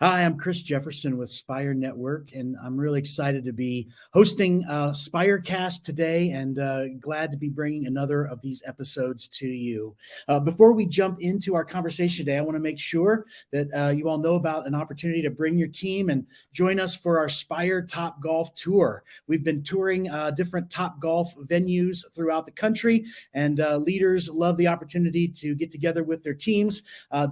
Hi, I'm Chris Jefferson with Spire Network, and I'm really excited to be hosting Spirecast today and glad to be bringing another of these episodes to you. Before we jump into our conversation today, I want to make sure that you all know about an opportunity to bring your team and join us for our Spire Top Golf Tour. We've been touring different Top Golf venues throughout the country, and leaders love the opportunity to get together with their teams.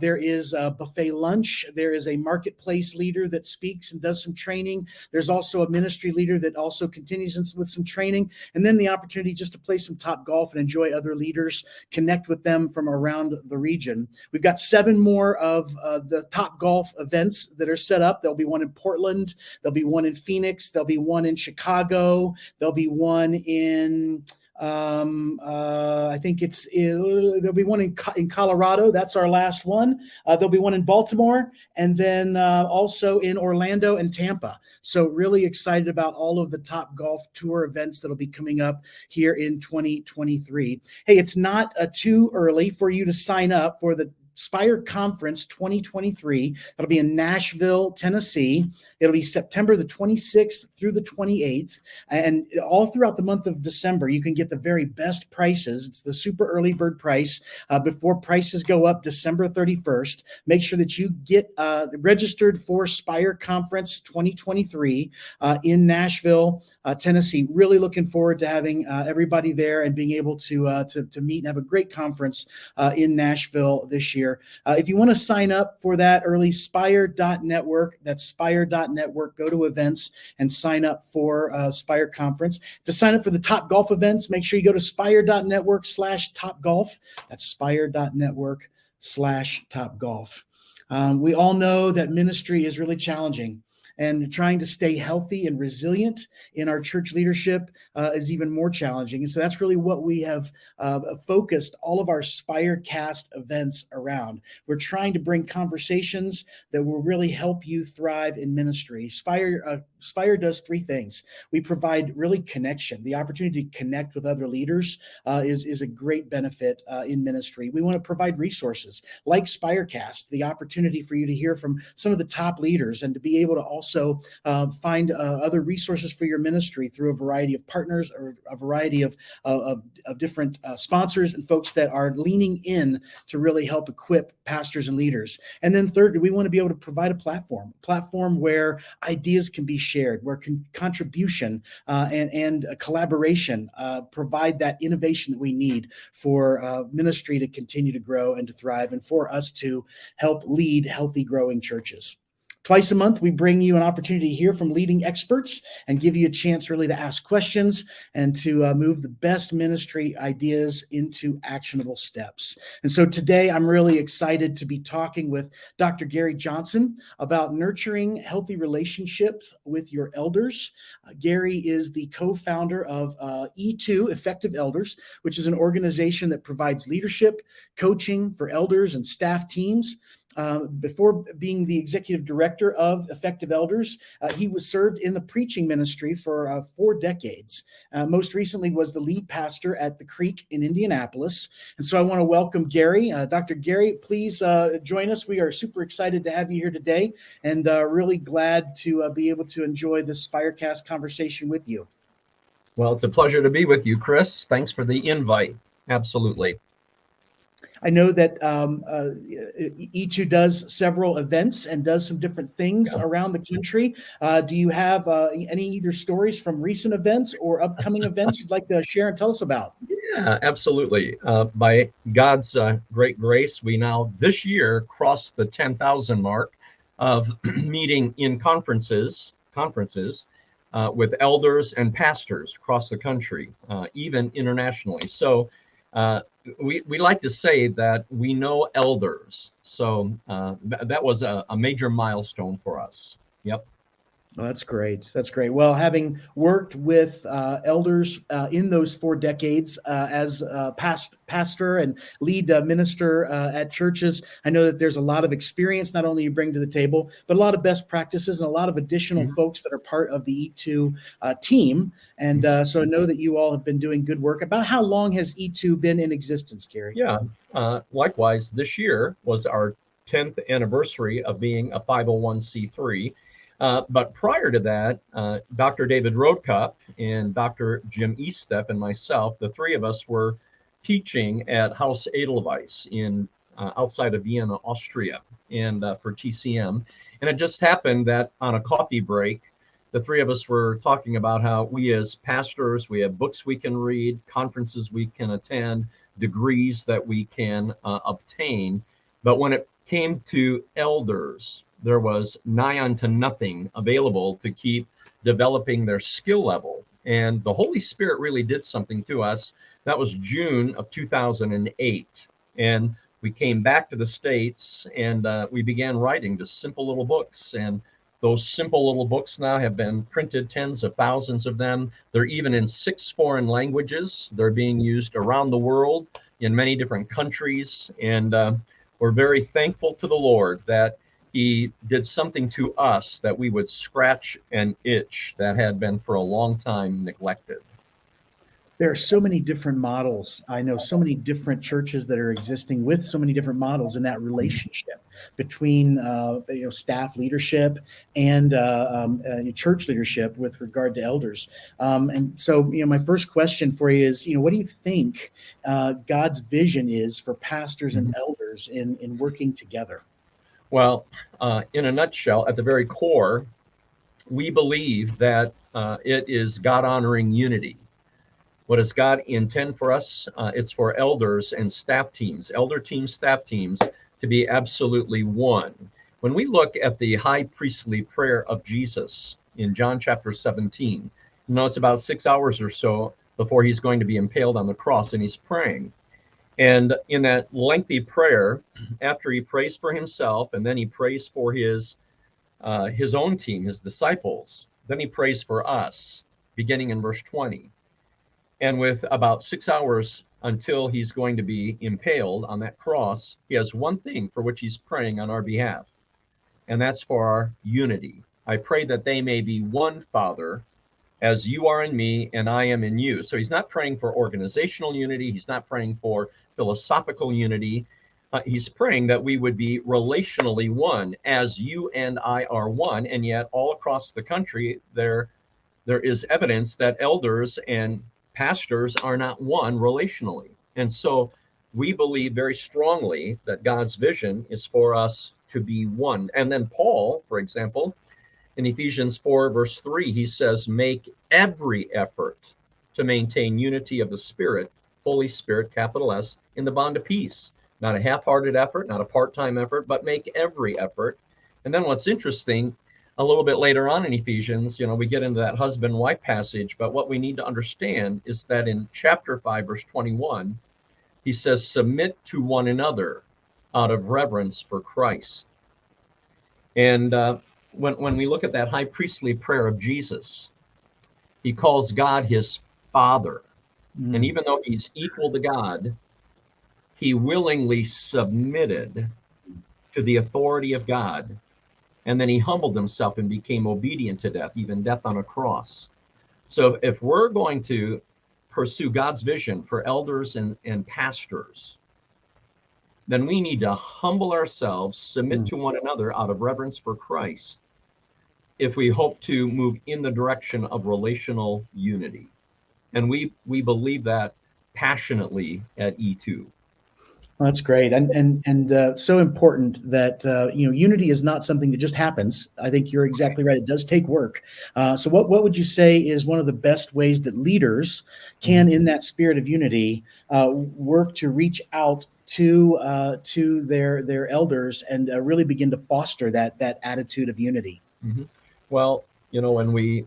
There is a buffet lunch. There is a marketplace leader that speaks and does some training. There's also a ministry leader that also continues with some training. And then the opportunity just to play some top golf and enjoy other leaders, connect with them from around the region. We've got 7 more of the top golf events that are set up. There'll be one in Portland. There'll be one in Phoenix. There'll be one in Chicago. There'll be one in I think there'll be one in Colorado. That's our last one. There'll be one in Baltimore, and then also in Orlando and Tampa. So really excited about all of the Top Golf Tour events that'll be coming up here in 2023. Hey, it's not too early for you to sign up for the Spire Conference 2023. That'll be in Nashville, Tennessee. It'll be September the 26th through the 28th. And all throughout the month of December, you can get the very best prices. It's the super early bird price before prices go up December 31st. Make sure that you get registered for Spire Conference 2023 in Nashville, Tennessee. Really looking forward to having everybody there and being able to meet and have a great conference in Nashville this year. If you want to sign up for that early, spire.network, that's spire.network, go to events and sign up for Spire Conference. To sign up for the Top Golf events, make sure you go to spire.network/topgolf. That's spire.network/topgolf. We all know that ministry is really challenging, and trying to stay healthy and resilient in our church leadership is even more challenging. And so that's really what we have focused all of our Spirecast events around. We're trying to bring conversations that will really help you thrive in ministry. Spire does 3 things. We provide really connection. The opportunity to connect with other leaders is a great benefit in ministry. We want to provide resources like Spirecast, the opportunity for you to hear from some of the top leaders and to be able to also find other resources for your ministry through a variety of partners or a variety of different sponsors and folks that are leaning in to really help equip pastors and leaders. And then third, we want to be able to provide a platform where ideas can be shared, where contribution and collaboration provide that innovation that we need for ministry to continue to grow and to thrive, and for us to help lead healthy, growing churches. Twice a month, we bring you an opportunity to hear from leading experts and give you a chance really to ask questions and to move the best ministry ideas into actionable steps. And so today, I'm really excited to be talking with Dr. Gary Johnson about nurturing healthy relationships with your elders. Gary is the co-founder of E2 Effective Elders, which is an organization that provides leadership, coaching for elders and staff teams. Before being the executive director of Effective Elders, he was served in the preaching ministry for 4 decades. Most recently was the lead pastor at the Creek in Indianapolis. And so I want to welcome Gary. Dr. Gary, please join us. We are super excited to have you here today, and really glad to be able to enjoy this Spirecast conversation with you. Well, it's a pleasure to be with you, Chris. Thanks for the invite. Absolutely. I know that E2 does several events and does some different things around the country. Do you have any either stories from recent events or upcoming events you'd like to share and tell us about? Yeah, absolutely. By God's great grace, we now this year crossed the 10,000 mark of meeting in conferences with elders and pastors across the country, even internationally. So we like to say that we know elders. So that was a major milestone for us. Yep. Oh, that's great. That's great. Well, having worked with elders in those 4 decades as pastor and lead minister at churches, I know that there's a lot of experience not only you bring to the table, but a lot of best practices and a lot of additional folks that are part of the E2 team. And so I know that you all have been doing good work. About how long has E2 been in existence, Gary? Yeah. Likewise, this year was our 10th anniversary of being a 501c3. But prior to that, Dr. David Roadcup and Dr. Jim Eastep and myself, the three of us were teaching at Haus Edelweiss in outside of Vienna, Austria, and for TCM. And it just happened that on a coffee break, the three of us were talking about how we as pastors, we have books we can read, conferences we can attend, degrees that we can obtain. But when it came to elders, there was nigh unto nothing available to keep developing their skill level. And the Holy Spirit really did something to us. That was June of 2008. And we came back to the States and we began writing just simple little books. And those simple little books now have been printed, tens of thousands of them. They're even in 6 foreign languages. They're being used around the world in many different countries. And we're very thankful to the Lord that He did something to us that we would scratch an itch that had been for a long time neglected. There are so many different models. I know so many different churches that are existing with so many different models in that relationship between staff leadership and church leadership with regard to elders. And so, my first question for you is, what do you think God's vision is for pastors and elders in working together? Well, in a nutshell, at the very core, we believe that it is God-honoring unity. What does God intend for us? It's for elders and staff teams, elder teams, staff teams, to be absolutely one. When we look at the high priestly prayer of Jesus in John chapter 17, it's about 6 hours or so before he's going to be impaled on the cross, and he's praying. And in that lengthy prayer, after he prays for himself, and then he prays for his own team, his disciples, then he prays for us, beginning in verse 20. And with about 6 hours until he's going to be impaled on that cross, he has one thing for which he's praying on our behalf, and that's for our unity. I pray that they may be one, Father, as you are in me and I am in you. So he's not praying for organizational unity. He's not praying for philosophical unity. He's praying that we would be relationally one, as you and I are one. And yet all across the country, there is evidence that elders and pastors are not one relationally. And so we believe very strongly that God's vision is for us to be one. And then Paul, for example, in Ephesians 4, verse 3, he says, make every effort to maintain unity of the Spirit, Holy Spirit, capital S, in the bond of peace. Not a half-hearted effort, not a part-time effort, but make every effort. And then what's interesting, a little bit later on in Ephesians, we get into that husband-wife passage, but what we need to understand is that in chapter 5, verse 21, he says, submit to one another out of reverence for Christ. And when we look at that high priestly prayer of Jesus, he calls God his Father. And even though he's equal to God, he willingly submitted to the authority of God. And then he humbled himself and became obedient to death, even death on a cross. So if we're going to pursue God's vision for elders and pastors, then we need to humble ourselves, submit to one another out of reverence for Christ, if we hope to move in the direction of relational unity. And we believe that passionately at E2. Well, that's great, and so important that unity is not something that just happens. I think you're exactly right; it does take work. So, what would you say is one of the best ways that leaders can, in that spirit of unity, work to reach out to their elders and really begin to foster that attitude of unity? Well, when we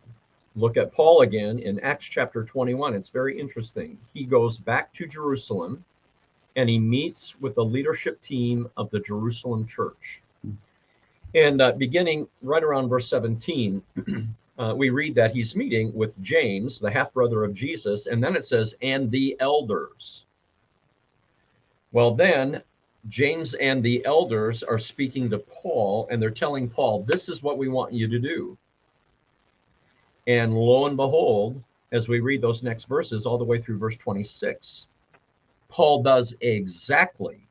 look at Paul again in Acts chapter 21, it's very interesting. He goes back to Jerusalem, and he meets with the leadership team of the Jerusalem church. And beginning right around verse 17, we read that he's meeting with James, the half-brother of Jesus, and then it says, and the elders. Well, then James and the elders are speaking to Paul, and they're telling Paul, this is what we want you to do. And lo and behold, as we read those next verses all the way through verse 26, Paul does exactly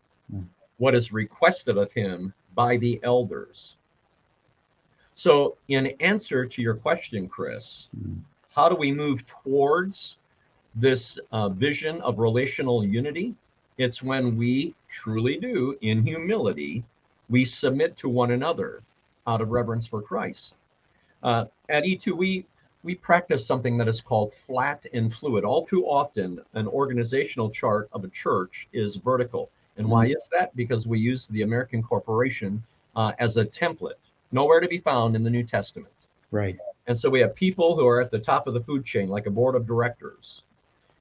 what is requested of him by the elders. So in answer to your question, Chris, how do we move towards this vision of relational unity? It's when we truly do, in humility, we submit to one another out of reverence for Christ. At E2, we practice something that is called flat and fluid. All too often, an organizational chart of a church is vertical. And why is that? Because we use the American corporation as a template, nowhere to be found in the New Testament. Right. And so we have people who are at the top of the food chain, like a board of directors.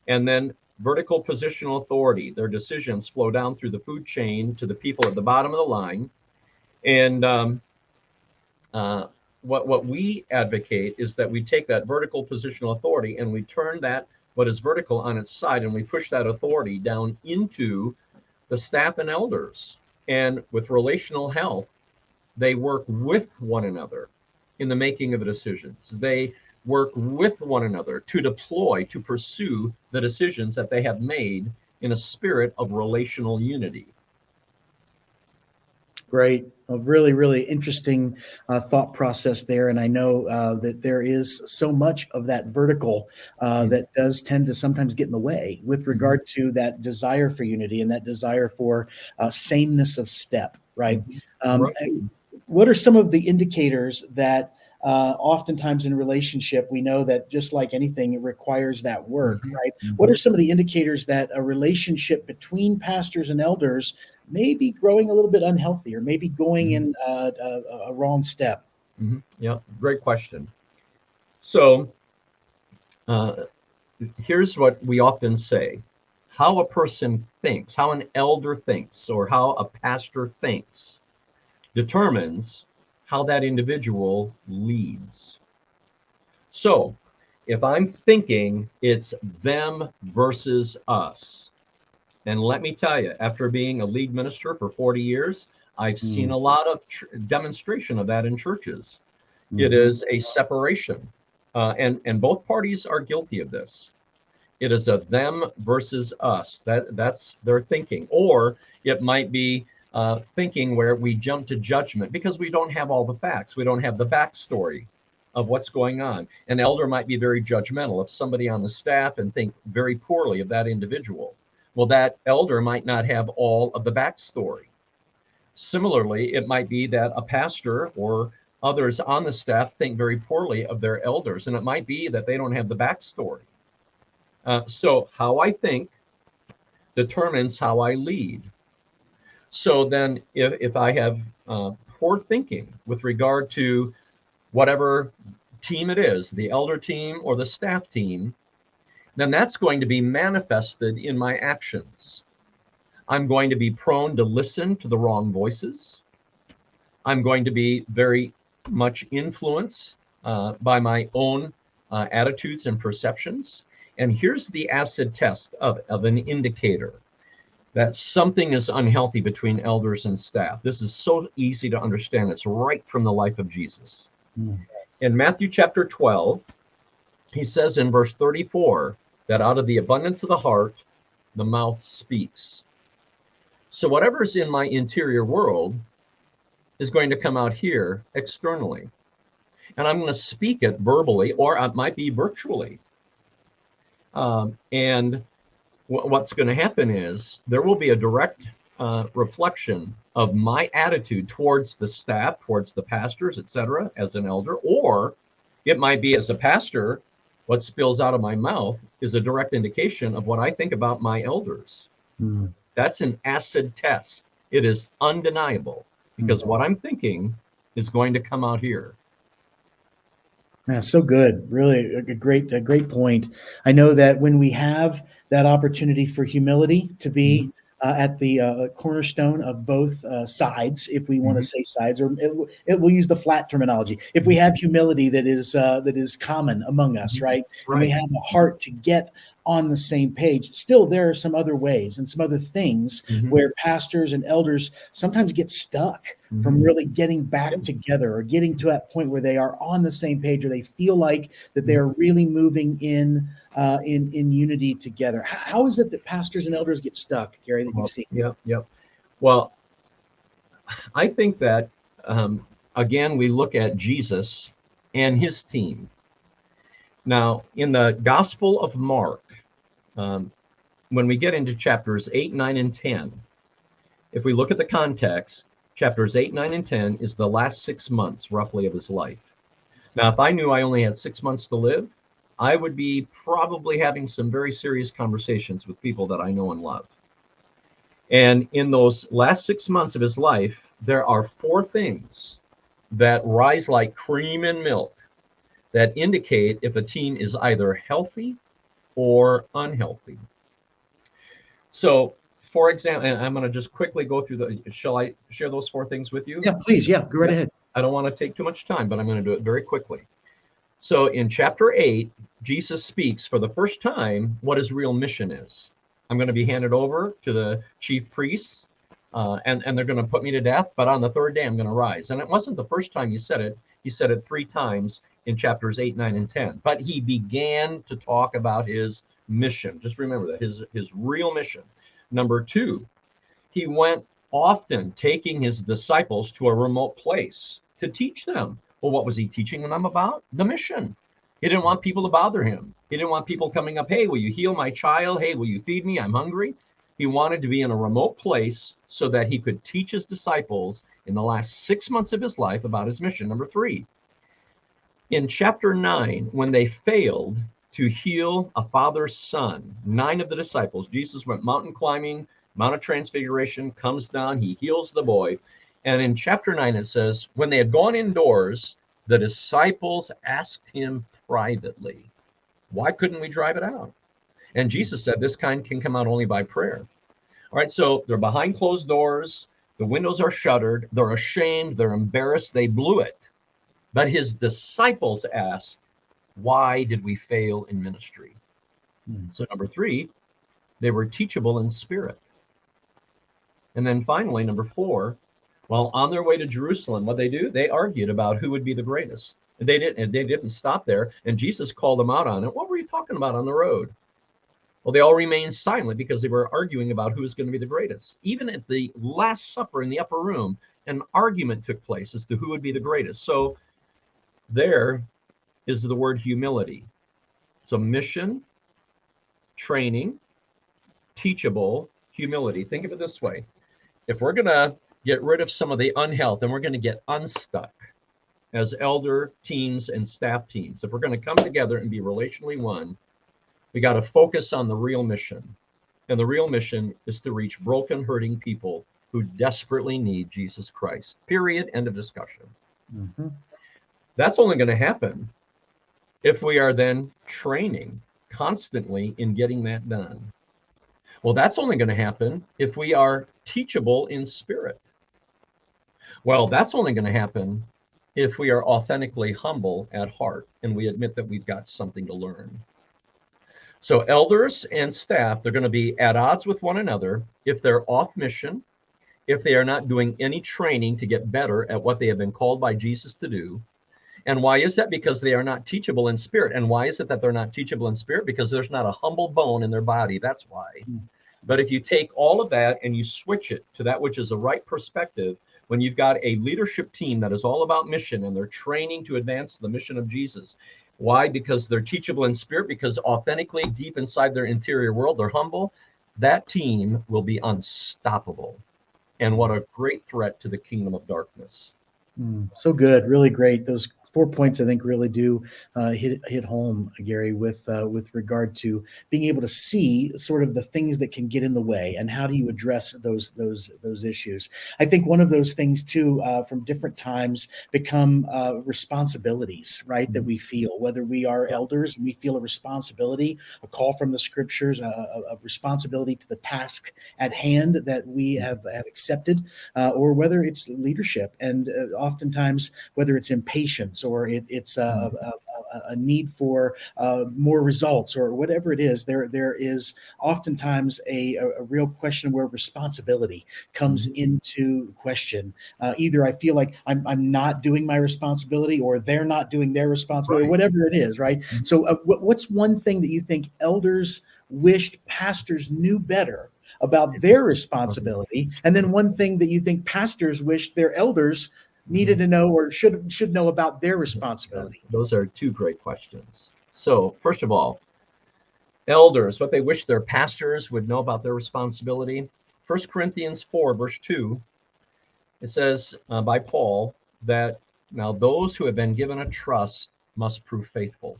And then vertical positional authority. Their decisions flow down through the food chain to the people at the bottom of the line. And what we advocate is that we take that vertical positional authority and we turn that, what is vertical, on its side, and we push that authority down into the staff and elders. And with relational health, they work with one another in the making of the decisions. They work with one another to deploy, to pursue the decisions that they have made in a spirit of relational unity. Great. A really, really interesting thought process there. And I know that there is so much of that vertical that does tend to sometimes get in the way with regard to that desire for unity and that desire for sameness of step, right? Right. What are some of the indicators that oftentimes in relationship, we know that just like anything, it requires that work, right? What are some of the indicators that a relationship between pastors and elders may be growing a little bit unhealthy or maybe going in a wrong step? Yeah, great question. So here's what we often say. How a person thinks, how an elder thinks, or how a pastor thinks determines how that individual leads. So if I'm thinking it's them versus us, and let me tell you, after being a lead minister for 40 years, I've seen a lot of demonstration of that in churches. It is a separation, and both parties are guilty of this. It is a them versus us. That's their thinking. Or it might be thinking where we jump to judgment because we don't have all the facts. We don't have the backstory of what's going on. An elder might be very judgmental of somebody on the staff and think very poorly of that individual. Well, that elder might not have all of the backstory. Similarly, it might be that a pastor or others on the staff think very poorly of their elders, and it might be that they don't have the backstory. So how I think determines how I lead. So then if I have poor thinking with regard to whatever team it is, the elder team or the staff team, then that's going to be manifested in my actions. I'm going to be prone to listen to the wrong voices. I'm going to be very much influenced by my own attitudes and perceptions. And here's the acid test of an indicator that something is unhealthy between elders and staff. This is so easy to understand. It's right from the life of Jesus. In Matthew chapter 12, he says in verse 34 that out of the abundance of the heart, the mouth speaks. So whatever's in my interior world is going to come out here externally. And I'm going to speak it verbally, or it might be virtually. And what's going to happen is there will be a direct reflection of my attitude towards the staff, towards the pastors, etc., as an elder, or it might be as a pastor, what spills out of my mouth is a direct indication of what I think about my elders. That's an acid test. It is undeniable because what I'm thinking is going to come out here. Yeah, so good. Really a great point. I know that when we have that opportunity for humility to be at the cornerstone of both sides, if we want to say sides, or it will use the flat terminology. If we have humility that is common among us, right? And we have a heart to get on the same page. Still, there are some other ways and some other things where pastors and elders sometimes get stuck from really getting back together or getting to that point where they are on the same page or they feel like that they are really moving in unity together. How is it that pastors and elders get stuck, Gary, that you've seen? Well, I think that, again, we look at Jesus and his team. Now, in the Gospel of Mark, um, when we get into chapters 8, 9, and 10, if we look at the context, chapters 8, 9, and 10 is the last 6 months, roughly, of his life. Now, if I knew I only had 6 months to live, I would be probably having some very serious conversations with people that I know and love. And in those last 6 months of his life, there are 4 things that rise like cream in milk that indicate if a teen is either healthy or unhealthy. So, for example, and I'm going to just quickly go through shall I share those 4 things with you? Yeah, please. Yeah, go right ahead. I don't want to take too much time, but I'm going to do it very quickly. So in chapter 8, Jesus speaks for the first time what his real mission is. I'm going to be handed over to the chief priests, and they're going to put me to death, but on the 3rd day I'm going to rise. And it wasn't the first time he said it. He said it 3 times in chapters 8, 9, and 10. But he began to talk about his mission. Just remember that, his real mission. Number 2, he went often taking his disciples to a remote place to teach them. Well, what was he teaching them about? The mission. He didn't want people to bother him. He didn't want people coming up, hey, will you heal my child? Hey, will you feed me? I'm hungry. He wanted to be in a remote place so that he could teach his disciples in the last 6 months of his life about his mission. Number 3, in chapter 9, when they failed to heal a father's son, 9 of the disciples, Jesus went mountain climbing, Mount of Transfiguration, comes down, he heals the boy. And in chapter 9, it says, when they had gone indoors, the disciples asked him privately, why couldn't we drive it out? And Jesus said, this kind can come out only by prayer. All right, so they're behind closed doors. The windows are shuttered. They're ashamed. They're embarrassed. They blew it. But his disciples asked, why did we fail in ministry? So number 3, they were teachable in spirit. And then finally, number 4, while on their way to Jerusalem, what they do? They argued about who would be the greatest. They didn't stop there, and Jesus called them out on it. What were you talking about on the road? Well, they all remained silent because they were arguing about who was going to be the greatest. Even at the Last Supper in the upper room, an argument took place as to who would be the greatest. So there is the word humility. So mission, training, teachable, humility. Think of it this way. If we're going to get rid of some of the unhealth and we're going to get unstuck as elder teams and staff teams, if we're going to come together and be relationally one, we got to focus on the real mission. And the real mission is to reach broken, hurting people who desperately need Jesus Christ. Period. End of discussion. Mm-hmm. That's only going to happen if we are then training constantly in getting that done. Well, that's only going to happen if we are teachable in spirit. Well, that's only going to happen if we are authentically humble at heart and we admit that we've got something to learn. So elders and staff, they're going to be at odds with one another if they're off mission, if they are not doing any training to get better at what they have been called by Jesus to do. And why is that? Because they are not teachable in spirit. And why is it that they're not teachable in spirit? Because there's not a humble bone in their body. That's why. But if you take all of that and you switch it to that which is the right perspective, when you've got a leadership team that is all about mission and they're training to advance the mission of Jesus. Why? Because they're teachable in spirit, because authentically deep inside their interior world, they're humble. That team will be unstoppable. And what a great threat to the kingdom of darkness. So good. Really great. Those 4 points, I think, really do hit home, Gary, with regard to being able to see sort of the things that can get in the way and how do you address those issues. I think one of those things too, from different times, become responsibilities, right? That we feel, whether we are elders, we feel a responsibility, a call from the scriptures, a responsibility to the task at hand that we have accepted, or whether it's leadership, and oftentimes whether it's impatience or it's a need for more results or whatever it is, there is oftentimes a real question where responsibility comes into question. Either I feel like I'm not doing my responsibility, or they're not doing their responsibility, or whatever it is, right? So what's one thing that you think elders wished pastors knew better about their responsibility, and then one thing that you think pastors wish their elders needed to know or should know about their responsibility. Those are two great questions. So, first of all, elders, what they wish their pastors would know about their responsibility. 1 Corinthians 4, verse 2, it says by Paul that now those who have been given a trust must prove faithful.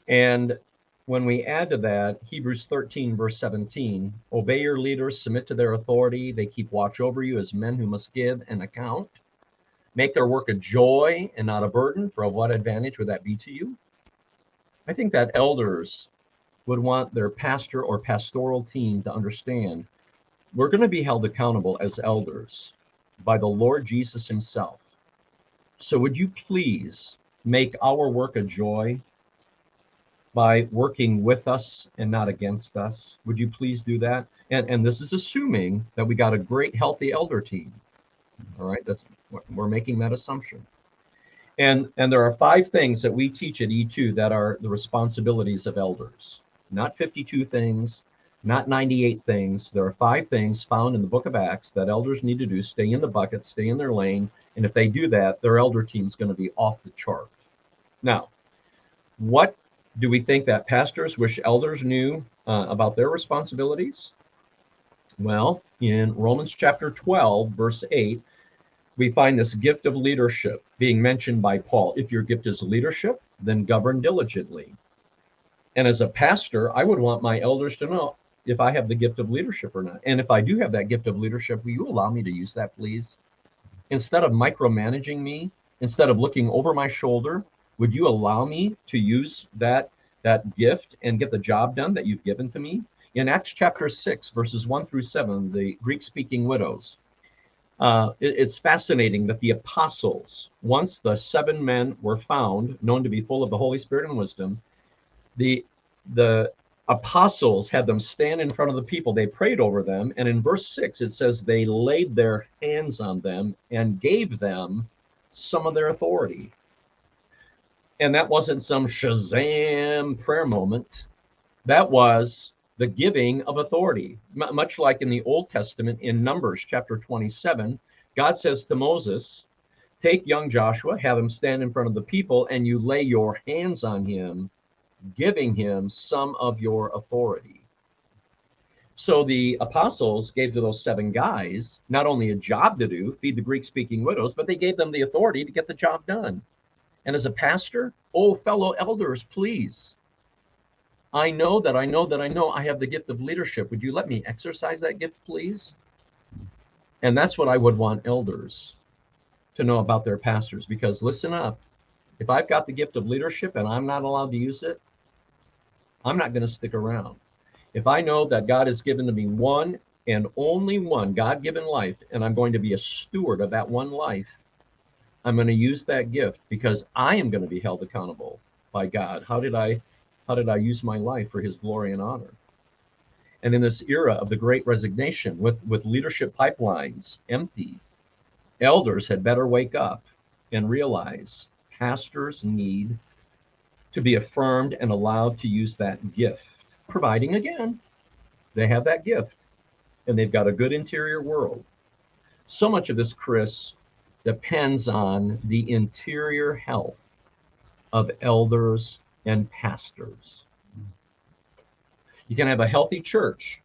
And when we add to that, Hebrews 13, verse 17, obey your leaders, submit to their authority. They keep watch over you as men who must give an account. Make their work a joy and not a burden, for of what advantage would that be to you? I think that elders would want their pastor or pastoral team to understand we're going to be held accountable as elders by the Lord Jesus himself. So would you please make our work a joy by working with us and not against us? Would you please do that? And this is assuming that we got a great, healthy elder team. All right, we're making that assumption. And there are 5 things that we teach at E2 that are the responsibilities of elders. Not 52 things, not 98 things. There are 5 things found in the book of Acts that elders need to do. Stay in the bucket, stay in their lane. And if they do that, their elder team is going to be off the chart. Now, what do we think that pastors wish elders knew about their responsibilities? Well, in Romans chapter 12, verse 8, we find this gift of leadership being mentioned by Paul. If your gift is leadership, then govern diligently. And as a pastor, I would want my elders to know if I have the gift of leadership or not. And if I do have that gift of leadership, will you allow me to use that, please? Instead of micromanaging me, instead of looking over my shoulder, would you allow me to use that gift and get the job done that you've given to me? In Acts chapter 6, verses 1 through 7, the Greek-speaking widows, it's fascinating that the apostles, once the 7 men were found, known to be full of the Holy Spirit and wisdom, the apostles had them stand in front of the people. They prayed over them. And in verse 6, it says they laid their hands on them and gave them some of their authority. And that wasn't some Shazam prayer moment. That was the giving of authority. Much like in the Old Testament, in Numbers chapter 27, God says to Moses, take young Joshua, have him stand in front of the people, and you lay your hands on him, giving him some of your authority. So the apostles gave to those 7 guys not only a job to do, feed the Greek-speaking widows, but they gave them the authority to get the job done. And as a pastor, oh, fellow elders, please, I know I have the gift of leadership. Would you let me exercise that gift, please? And that's what I would want elders to know about their pastors, because listen up, if I've got the gift of leadership and I'm not allowed to use it, I'm not going to stick around. If I know that God has given to me one and only one God-given life, and I'm going to be a steward of that one life, I'm going to use that gift because I am going to be held accountable by God. How did I use my life for his glory and honor? And in this era of the great resignation, with leadership pipelines empty, elders had better wake up and realize pastors need to be affirmed and allowed to use that gift, providing, again, they have that gift and they've got a good interior world. So much of this, Chris, depends on the interior health of elders and pastors. You can have a healthy church,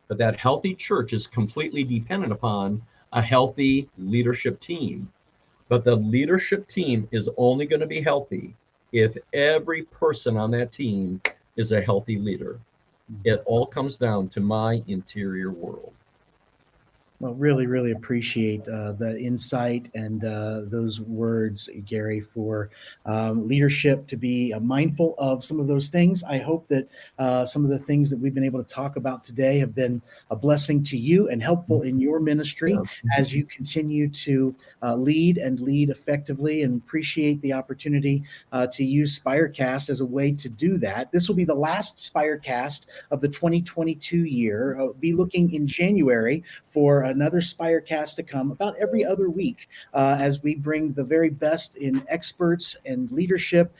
but that healthy church is completely dependent upon a healthy leadership team. But the leadership team is only going to be healthy if every person on that team is a healthy leader. It all comes down to my interior world. Well, really, really appreciate the insight and those words, Gary, for leadership to be mindful of some of those things. I hope that some of the things that we've been able to talk about today have been a blessing to you and helpful in your ministry as you continue to lead effectively, and appreciate the opportunity to use Spirecast as a way to do that. This will be the last Spirecast of the 2022 year. Be looking in January for another Spirecast to come about every other week as we bring the very best in experts and leadership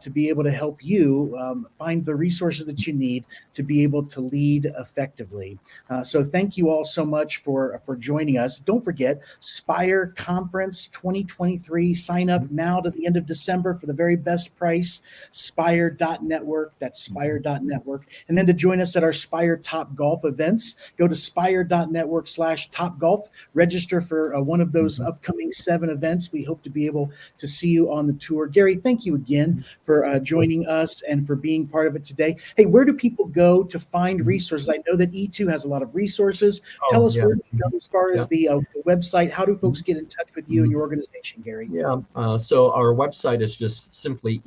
to be able to help you find the resources that you need to be able to lead effectively. So thank you all so much for joining us. Don't forget, Spire Conference 2023. Sign up now to the end of December for the very best price, spire.network. That's spire.network. And then to join us at our Spire Top Golf events, go to spire.network/topgolf. Register for one of those upcoming 7 events. We hope to be able to see you on the tour. Gary, thank you again for joining us and for being part of it today. Hey, where do people go to find resources? I know that E2 has a lot of resources. Tell us where to go as far as the website. How do folks get in touch with you and your organization, Gary? Yeah, so our website is just simply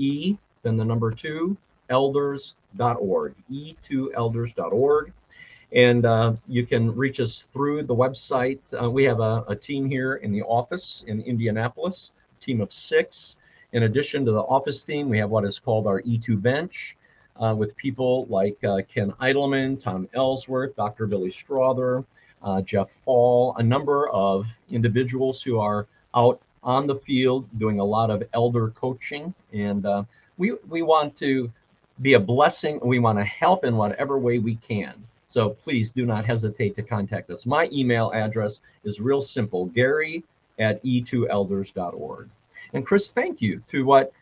then the number 2, elders.org, e2elders.org. And you can reach us through the website. We have a team here in the office in Indianapolis, a team of 6. In addition to the office team, we have what is called our E2 bench with people like Ken Eidelman, Tom Ellsworth, Dr. Billy Strother, Jeff Fall, a number of individuals who are out on the field doing a lot of elder coaching. And we want to be a blessing. We want to help in whatever way we can. So please do not hesitate to contact us. My email address is real simple, gary@e2elders.org. And Chris, thank you to what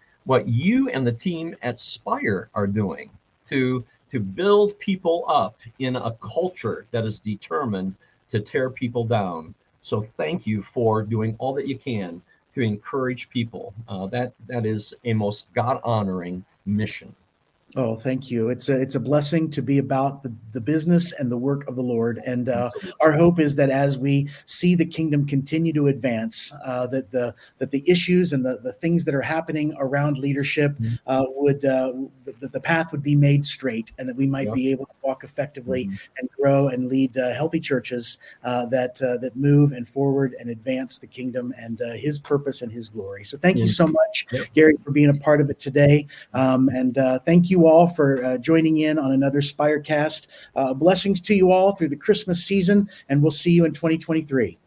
you and the team at Spire are doing to build people up in a culture that is determined to tear people down. So thank you for doing all that you can to encourage people. That is a most God-honoring mission. Oh, thank you. It's a blessing to be about the business and the work of the Lord. And our hope is that as we see the kingdom continue to advance, that the issues and the things that are happening around leadership the path would be made straight, and that we might be able to walk effectively and grow and lead healthy churches that move and forward and advance the kingdom and His purpose and His glory. So thank you so much, Gary, for being a part of it today. And thank you all for joining in on another Spirecast. Blessings to you all through the Christmas season, and we'll see you in 2023.